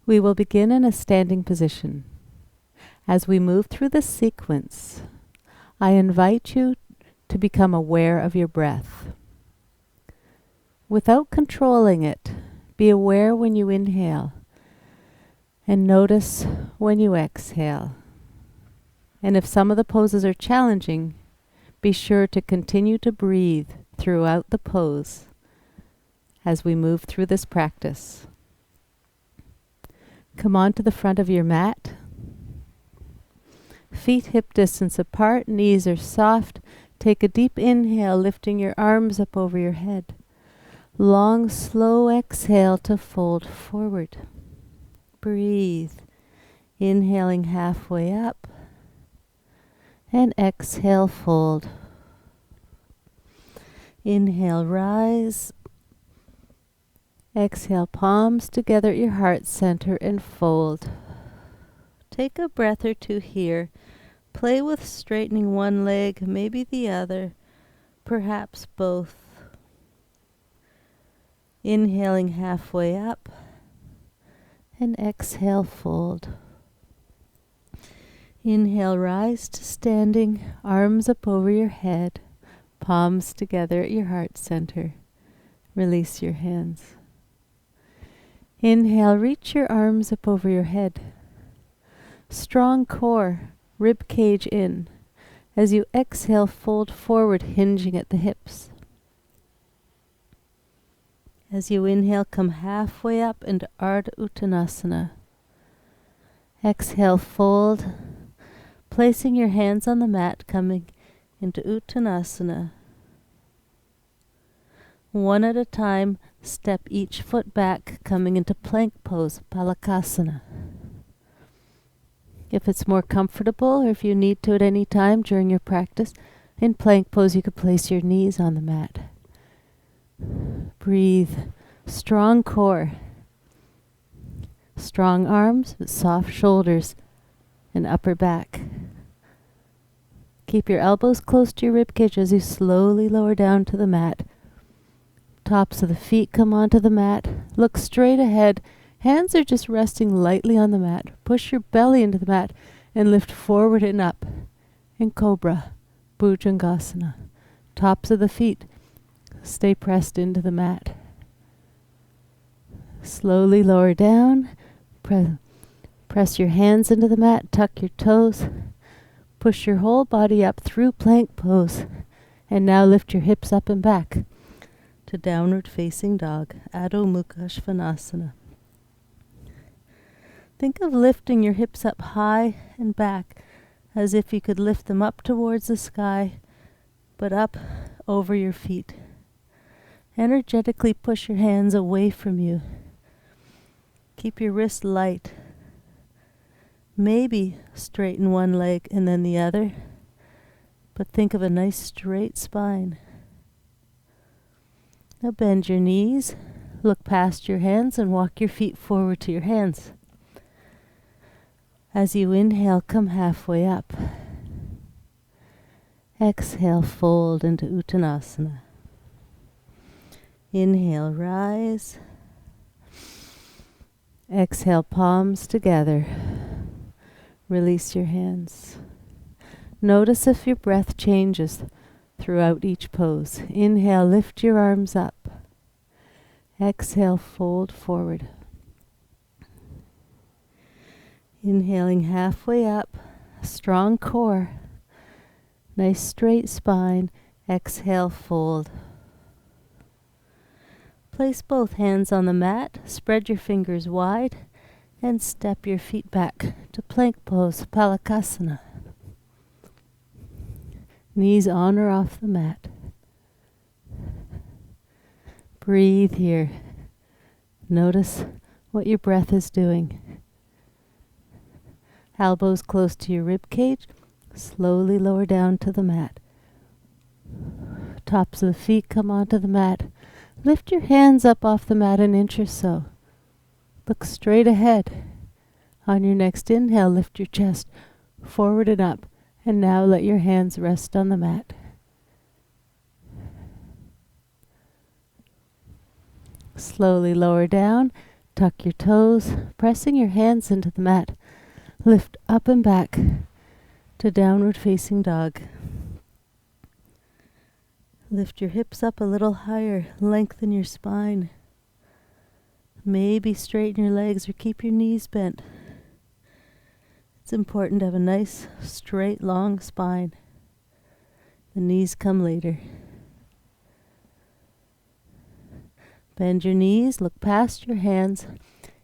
We will begin in a standing position. As we move through this sequence, I invite you to become aware of your breath. Without controlling it, be aware when you inhale and notice when you exhale. And if some of the poses are challenging, be sure to continue to breathe throughout the pose as we move through this practice. Come onto the front of your mat. Feet hip distance apart, knees are soft. Take a deep inhale, lifting your arms up over your head. Long, slow exhale to fold forward. Breathe. Inhaling halfway up. And exhale, fold. Inhale, rise. Exhale, palms together at your heart center and fold. Take a breath or two here. Play with straightening one leg, maybe the other, perhaps both. Inhaling halfway up and exhale, fold. Inhale, rise to standing, arms up over your head, palms together at your heart center. Release your hands. Inhale, reach your arms up over your head. Strong core, rib cage in. As you exhale, fold forward, hinging at the hips. As you inhale, come halfway up into Ardha Uttanasana. Exhale, fold, placing your hands on the mat, coming into Uttanasana. One at a time, step each foot back, coming into plank pose, Palakasana. If it's more comfortable, or if you need to at any time during your practice, in plank pose you could place your knees on the mat. Breathe. Strong core. Strong arms, with soft shoulders and upper back. Keep your elbows close to your ribcage as you slowly lower down to the mat. Tops of the feet come onto the mat. Look straight ahead. Hands are just resting lightly on the mat. Push your belly into the mat and lift forward and up. In Cobra, Bhujangasana. Tops of the feet stay pressed into the mat. Slowly lower down. Press your hands into the mat. Tuck your toes. Push your whole body up through plank pose. And now lift your hips up and back to downward facing dog, Adho Mukha Svanasana. Think of lifting your hips up high and back as if you could lift them up towards the sky, but up over your feet. Energetically push your hands away from you. Keep your wrist light. Maybe straighten one leg and then the other, but think of a nice straight spine. Now bend your knees, look past your hands and walk your feet forward to your hands. As you inhale, come halfway up. Exhale, fold into Uttanasana. Inhale, rise. Exhale, palms together. Release your hands. Notice if your breath changes throughout each pose. Inhale, lift your arms up. Exhale, fold forward. Inhaling halfway up, strong core, nice straight spine. Exhale, fold. Place both hands on the mat, spread your fingers wide, and step your feet back to plank pose, Palakasana. Knees on or off the mat. Breathe here. Notice what your breath is doing. Elbows close to your rib cage. Slowly lower down to the mat. Tops of the feet come onto the mat. Lift your hands up off the mat an inch or so. Look straight ahead. On your next inhale, lift your chest forward and up. And now let your hands rest on the mat. Slowly lower down. Tuck your toes, pressing your hands into the mat. Lift up and back to downward facing dog. Lift your hips up a little higher, lengthen your spine. Maybe straighten your legs or keep your knees bent. It's important to have a nice, straight, long spine. The knees come later. Bend your knees, look past your hands.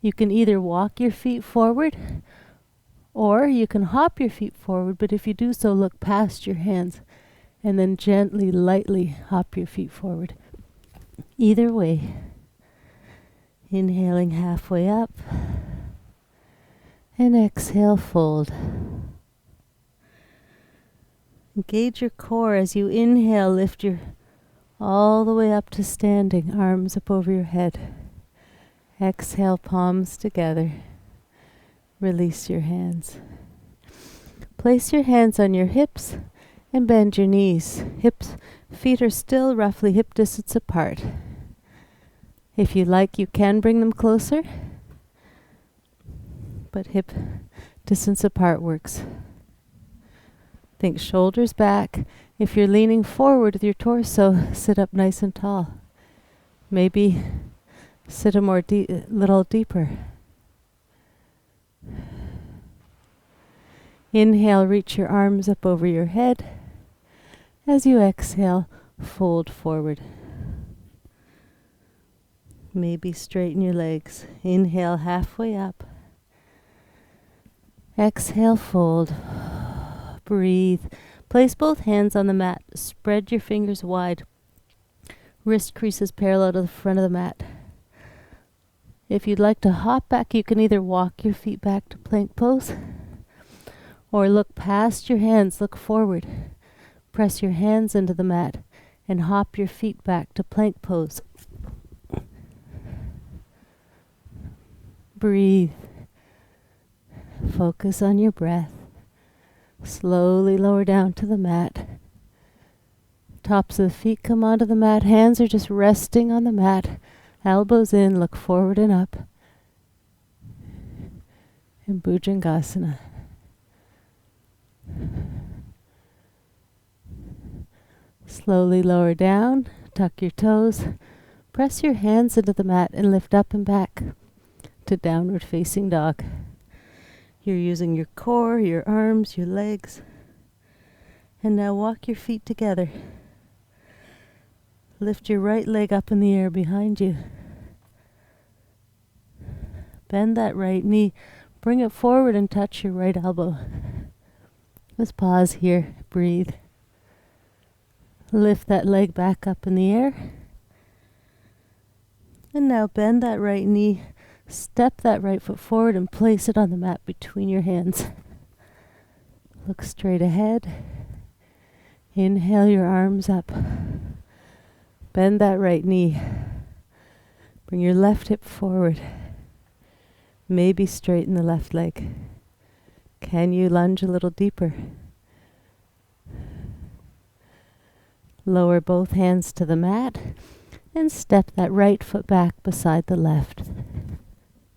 You can either walk your feet forward or you can hop your feet forward, but if you do so, look past your hands and then gently, lightly hop your feet forward. Either way. Inhaling halfway up and exhale, fold. Engage your core as you inhale, lift your all the way up to standing, arms up over your head. Exhale, palms together. Release your hands. Place your hands on your hips and bend your knees. Feet are still roughly hip distance apart. If you like, you can bring them closer, but hip distance apart works. Think shoulders back. If you're leaning forward with your torso, sit up nice and tall. Maybe sit a little deeper. Inhale, reach your arms up over your head. As you exhale, fold forward. Maybe straighten your legs. Inhale, halfway up. Exhale, fold. Breathe. Place both hands on the mat. Spread your fingers wide. Wrist creases parallel to the front of the mat. If you'd like to hop back, you can either walk your feet back to plank pose or look past your hands, look forward. Press your hands into the mat and hop your feet back to plank pose. Breathe. Focus on your breath. Slowly lower down to the mat. Tops of the feet come onto the mat. Hands are just resting on the mat. Elbows in, look forward and up. And Bhujangasana. Slowly lower down, tuck your toes. Press your hands into the mat and lift up and back to downward facing dog. You're using your core, your arms, your legs. And now walk your feet together. Lift your right leg up in the air behind you. Bend that right knee. Bring it forward and touch your right elbow. Let's pause here. Breathe. Lift that leg back up in the air. And now bend that right knee. Step that right foot forward and place it on the mat between your hands. Look straight ahead. Inhale your arms up. Bend that right knee. Bring your left hip forward. Maybe straighten the left leg. Can you lunge a little deeper? Lower both hands to the mat and step that right foot back beside the left.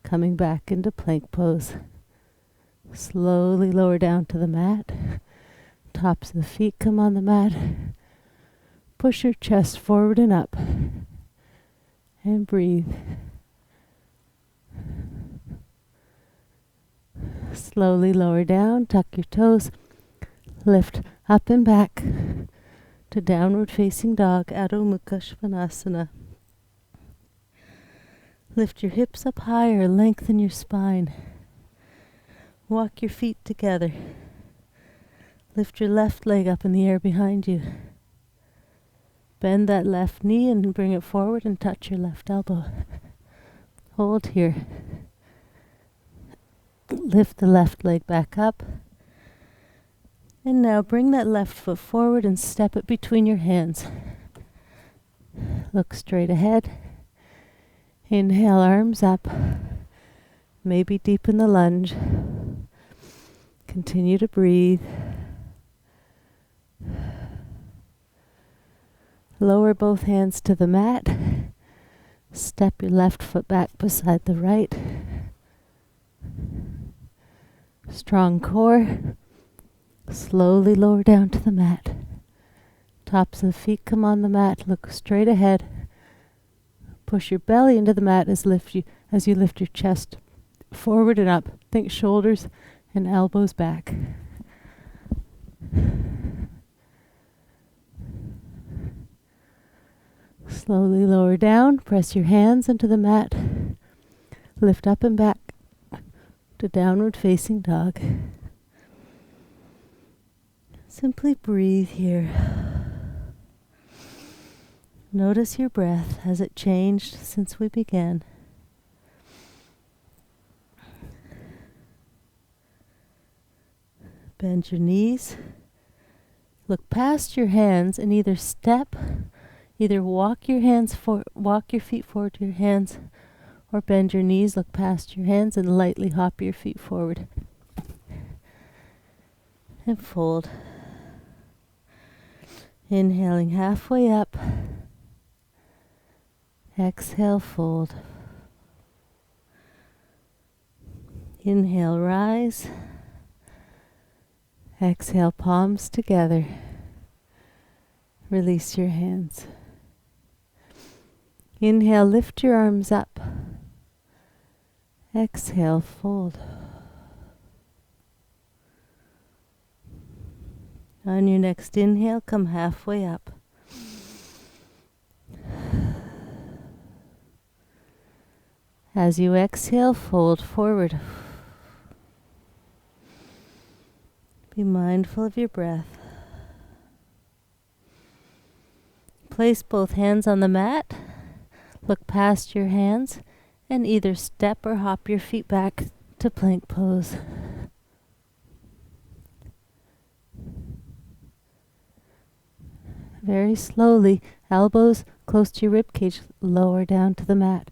Coming back into plank pose. Slowly lower down to the mat. Tops of the feet come on the mat. Push your chest forward and up. And breathe. Slowly lower down, tuck your toes. Lift up and back to downward facing dog, Adho Mukha Svanasana. Lift your hips up higher, lengthen your spine. Walk your feet together. Lift your left leg up in the air behind you. Bend that left knee and bring it forward and touch your left elbow. Hold here. Lift the left leg back up. And now bring that left foot forward and step it between your hands. Look straight ahead. Inhale, arms up. Maybe deepen the lunge. Continue to breathe. Lower both hands to the mat. Step your left foot back beside the right. Strong core. Slowly lower down to the mat. Tops of the feet come on the mat. Look straight ahead. Push your belly into the mat as you lift your chest forward and up. Think shoulders and elbows back. Slowly lower down. Press your hands into the mat. Lift up and back to downward facing dog. Simply breathe here. Notice your breath. Has it changed since we began? Bend your knees. Look past your hands and either walk your feet forward to your hands, or bend your knees, look past your hands and lightly hop your feet forward. And fold. Inhaling halfway up. Exhale, fold. Inhale, rise. Exhale, palms together. Release your hands. Inhale, lift your arms up. Exhale, fold. On your next inhale, come halfway up. As you exhale, fold forward. Be mindful of your breath. Place both hands on the mat. Look past your hands and either step or hop your feet back to plank pose. Very slowly, elbows close to your ribcage, lower down to the mat.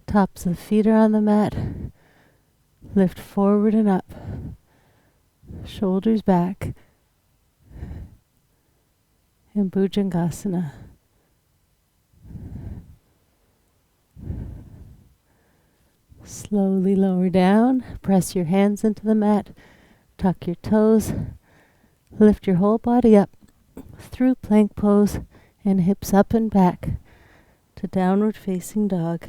Tops of the feet are on the mat. Lift forward and up. Shoulders back. In Bhujangasana. Slowly lower down. Press your hands into the mat. Tuck your toes. Lift your whole body up through plank pose and hips up and back to downward facing dog.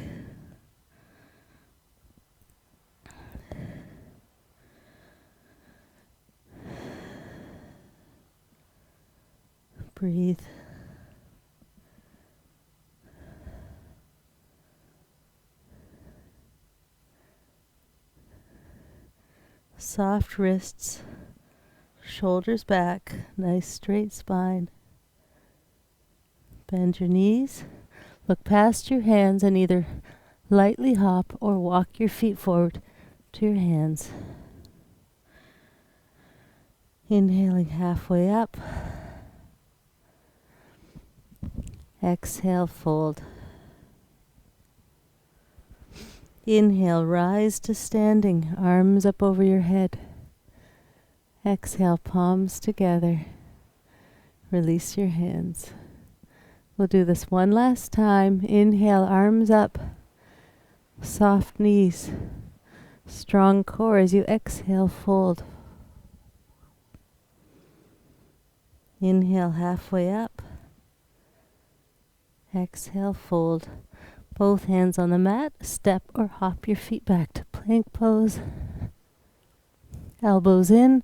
Breathe. Soft wrists, shoulders back, nice straight spine. Bend your knees, look past your hands and either lightly hop or walk your feet forward to your hands. Inhaling halfway up. Exhale, fold. Inhale, rise to standing, arms up over your head. Exhale, palms together. Release your hands. We'll do this one last time. Inhale, arms up. Soft knees. Strong core as you exhale, fold. Inhale, halfway up. Exhale, fold. Both hands on the mat. Step or hop your feet back to plank pose. Elbows in.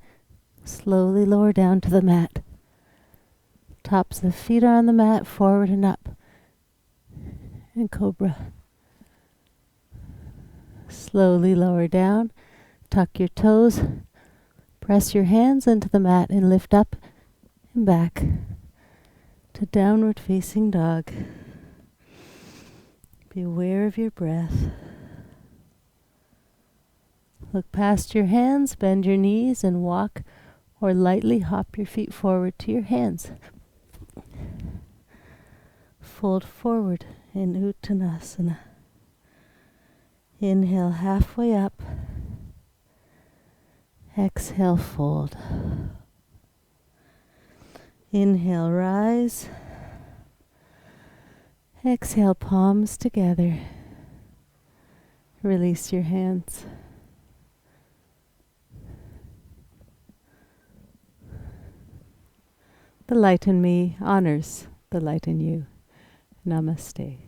Slowly lower down to the mat. Tops of the feet are on the mat, forward and up. And cobra. Slowly lower down. Tuck your toes. Press your hands into the mat and lift up and back to downward facing dog. Be aware of your breath. Look past your hands, bend your knees and walk or lightly hop your feet forward to your hands. Fold forward in Uttanasana. Inhale, halfway up. Exhale, fold. Inhale, rise. Exhale, palms together. Release your hands. The light in me honors the light in you. Namaste.